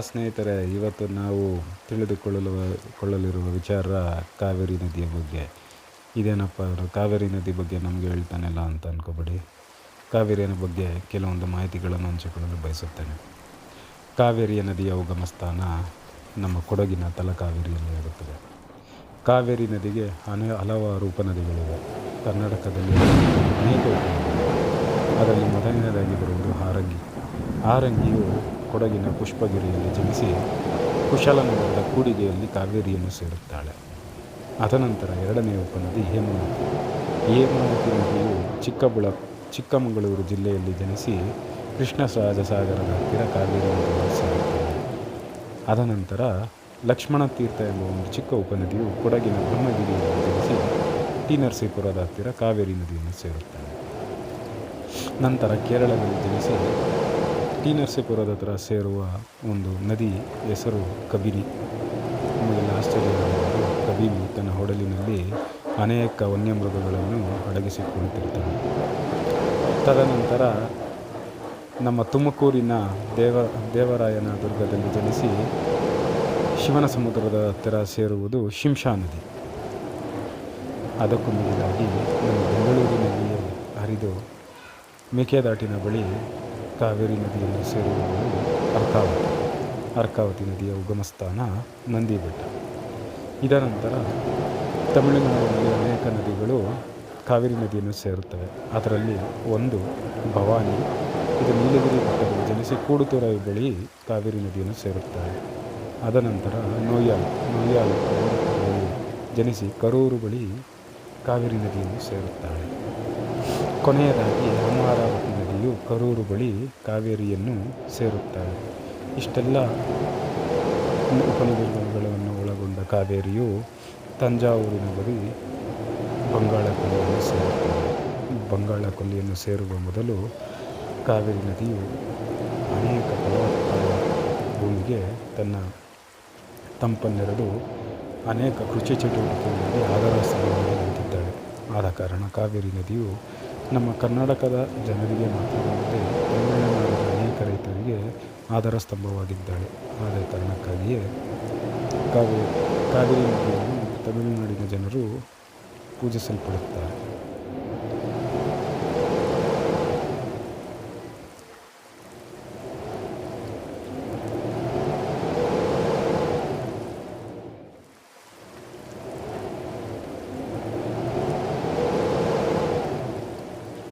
ಸ್ನೇಹಿತರೆ, ಇವತ್ತು ನಾವು ತಿಳಿದುಕೊಳ್ಳಲಿರುವ ವಿಚಾರ ಕಾವೇರಿ ನದಿಯ ಬಗ್ಗೆ. ಇದೇನಪ್ಪ ಅವರು ಕಾವೇರಿ ನದಿ ಬಗ್ಗೆ ನಮಗೆ ಹೇಳ್ತಾನೆಲ್ಲ ಅಂತ ಅಂದ್ಕೋಬೇಡಿ. ಕಾವೇರಿಯ ಬಗ್ಗೆ ಕೆಲವೊಂದು ಮಾಹಿತಿಗಳನ್ನು ಹಂಚಿಕೊಳ್ಳಲು ಬಯಸುತ್ತೇನೆ. ಕಾವೇರಿಯ ನದಿಯ ಉಗಮ ಸ್ಥಾನ ನಮ್ಮ ಕೊಡಗಿನ ತಲಕಾವೇರಿಯಲ್ಲಿ ಆಗುತ್ತದೆ. ಕಾವೇರಿ ನದಿಗೆ ಹಲವಾರು ಉಪನದಿಗಳಿವೆ. ಕರ್ನಾಟಕದಲ್ಲಿ ಅನೇಕ ಉಪನದಿಗಳಿವೆ. ಅದರಲ್ಲಿ ಮೊದಲನೇದಾಗಿ ಬರುವುದು ಹಾರಂಗಿ. ಹಾರಂಗಿಯು ಕೊಡಗಿನ ಪುಷ್ಪಗಿರಿಯಲ್ಲಿ ಜನಿಸಿ ಕುಶಾಲನಗರದ ಕೂಡಿಗೆಯಲ್ಲಿ ಕಾವೇರಿಯನ್ನು ಸೇರುತ್ತಾಳೆ. ಅದನಂತರ ಎರಡನೆಯ ಉಪನದಿ ಹೇಮಾವತಿ. ಹೇಮಾವತಿ ನದಿಯು ಚಿಕ್ಕಮಗಳೂರು ಜಿಲ್ಲೆಯಲ್ಲಿ ಜನಿಸಿ ಕೃಷ್ಣರಾಜಸಾಗರದ ಹತ್ತಿರ ಕಾವೇರಿ ನದಿಯನ್ನು ಸೇರುತ್ತದೆ. ಅದನಂತರ ಲಕ್ಷ್ಮಣ ತೀರ್ಥ ಎಂಬ ಒಂದು ಚಿಕ್ಕ ಉಪನದಿಯು ಕೊಡಗಿನ ಬ್ರಹ್ಮಗಿರಿಯಲ್ಲಿ ಜನಿಸಿ ಟಿ ನರಸೀಪುರದ ಹತ್ತಿರ ಕಾವೇರಿ ನದಿಯನ್ನು ಸೇರುತ್ತಾಳೆ. ನಂತರ ಕೇರಳದಲ್ಲಿ ಜನಿಸಿ ಟಿ ನರಸೀಪುರದ ಹತ್ರ ಸೇರುವ ಒಂದು ನದಿ ಹೆಸರು ಕಬಿನಿ. ನಮಗೆಲ್ಲ ಆಶ್ಚರ್ಯವಾಗುವುದು, ಕಬಿನಿ ತನ್ನ ಒಡಲಿನಲ್ಲಿ ಅನೇಕ ವನ್ಯಮೃಗಗಳನ್ನು ಅಡಗಿಸಿಕೊಳ್ಳುತ್ತಿರ್ತಾನೆ. ತದನಂತರ ನಮ್ಮ ತುಮಕೂರಿನ ದೇವರಾಯನ ದುರ್ಗದಲ್ಲಿ ಜನಿಸಿ ಶಿವನ ಸಮುದ್ರದ ಹತ್ತಿರ ಸೇರುವುದು ಶಿಂಷಾ ನದಿ. ಅದಕ್ಕೂ ಮಿಗಿಲಾಗಿ ನಮ್ಮ ಬೆಂಗಳೂರಿನಲ್ಲಿಯೇ ಹರಿದು ಮೇಕೆದಾಟಿನ ಬಳಿ ಕಾವೇರಿ ನದಿಯನ್ನು ಸೇರುವುದು ಅರ್ಕಾವತಿ. ಅರ್ಕಾವತಿ ನದಿಯ ಉಗಮ ಸ್ಥಾನ ನಂದಿ ಬೆಟ್ಟ. ಇದರ ನಂತರ ತಮಿಳುನಾಡಿನಲ್ಲಿ ಅನೇಕ ನದಿಗಳು ಕಾವೇರಿ ನದಿಯನ್ನು ಸೇರುತ್ತವೆ. ಅದರಲ್ಲಿ ಒಂದು ಭವಾನಿ. ಇದು ನೀಲಗಿರಿ ಬೆಟ್ಟದಲ್ಲಿ ಜನಿಸಿ ಕೂಡುತುರೈ ಬಳಿ ಕಾವೇರಿ ನದಿಯನ್ನು ಸೇರುತ್ತಾರೆ. ಅದನಂತರ ನೋಯ್ಯಾಲು ಜನಿಸಿ ಕರೂರು ಬಳಿ ಕಾವೇರಿ ನದಿಯನ್ನು ಸೇರುತ್ತಾಳೆ. ಕೊನೆಯದಾಗಿ ಅಮರಾವತಿ ನದಿಯು ಕರೂರು ಬಳಿ ಕಾವೇರಿಯನ್ನು ಸೇರುತ್ತಾಳೆ. ಇಷ್ಟೆಲ್ಲ ಉಪನದಿಗಳನ್ನು ಒಳಗೊಂಡ ಕಾವೇರಿಯು ತಂಜಾವೂರಿನ ಬಳಿ ಬಂಗಾಳ ಕೊಲ್ಲಿಯನ್ನು ಸೇರುತ್ತದೆ. ಬಂಗಾಳ ಕೊಲ್ಲಿಯನ್ನು ಸೇರುವ ಮೊದಲು ಕಾವೇರಿ ನದಿಯು ಅನೇಕ ಫಲವತ್ತಾದ ಭೂಮಿಗೆ ತನ್ನ ತಂಪನ್ನೆರೆದು ಅನೇಕ ಕೃಷಿ ಚಟುವಟಿಕೆಗಳಲ್ಲಿ ಆಧಾರಸ್ಥಾನವಾಗಿ ನಿಂತಿದ್ದಾಳೆ. ಆದ ಕಾರಣ ಕಾವೇರಿ ನದಿಯು ನಮ್ಮ ಕರ್ನಾಟಕದ ಜನರಿಗೆ ಮಾತ್ರವಲ್ಲದೆ ತಮಿಳುನಾಡಿನ ಅನೇಕ ರೈತರಿಗೆ ಆಧಾರ ಸ್ತಂಭವಾಗಿದ್ದಾಳೆ. ಆದ ಕಾರಣಕ್ಕಾಗಿಯೇ ಕಾವೇರಿ ನದಿಯನ್ನು ತಮಿಳುನಾಡಿನ ಜನರು ಪೂಜಿಸಲ್ಪಡುತ್ತಾರೆ.